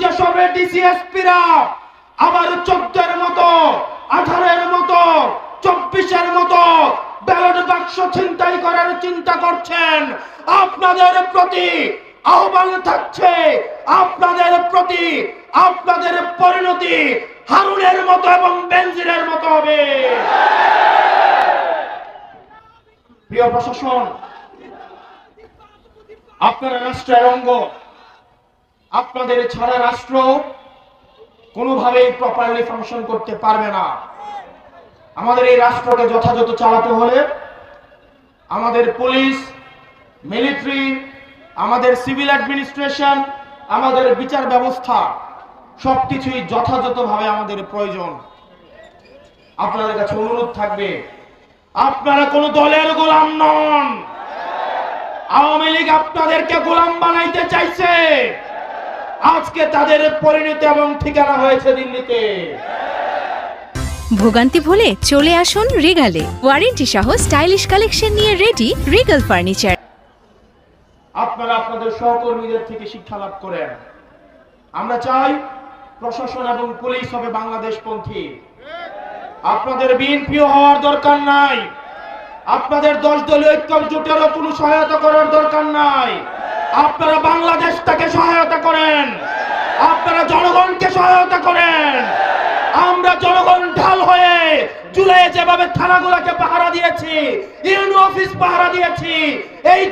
যেসব ডিসিএসপিরা আবার 14-এর মতো 18-এর মতো 24-এর মতো ব্যালট বাক্স ছিনতাই করার চিন্তা করছেন, আপনাদের প্রতি আহ্বান থাকছে, আপনাদের প্রতি আপনাদের পরিণতি হারুনের মতো এবং বেনজিরের মতো হবে। প্রিয় প্রশাসন, আপনারা রাষ্ট্রের অঙ্গ, আপনাদের ছাড়া রাষ্ট্র কোনোভাবেই প্রপারলি ফাংশন করতে পারবে না। আমাদের এই রাষ্ট্রকে যথাযথ চালাতে হলে আমাদের পুলিশ, মিলিটারি, আমাদের সিভিল অ্যাডমিনিস্ট্রেশন, আমাদের বিচার ব্যবস্থা সবকিছুই যথাযথভাবে আমাদের প্রয়োজন। আপনাদের কাছে অনুরোধ থাকবে, আপনারা কোন দলের গোলাম নন। আওয়ামী লীগ আপনাদেরকে গোলাম বানাইতে চাইছে, আজকে তাদের পরিণতি এবং ঠিকানা হয়েছে দিল্লিতে। ভোগান্তি ভুলে চলে আসুন রিগালে, ওয়ারেন্টি সহ স্টাইলিশ কালেকশন নিয়ে রেডি রিগাল ফার্নিচার। আপনারা আপনাদের সহকর্মীদের থেকে শিক্ষা লাভ করেন। আমরা চাই প্রশাসন এবং পুলিশ হবে বাংলাদেশপন্থী। আপনাদের বিএনপিও হওয়ার দরকার নাই, আপনাদের 10 দলীয় ঐক্যজোটেরও কোনো সহায়তা করার দরকার নাই। আপনারা বাংলাদেশটাকে সহায়তা করেন, আপনারা জনগণকে সহায়তা করেন। আমরা জনগণ ঢাল হয়ে জুলাইয়ে যেভাবে থানাগুলোকে পাহারা দিয়েছি, ইউনিয়ন অফিস পাহারা দিয়েছি, এই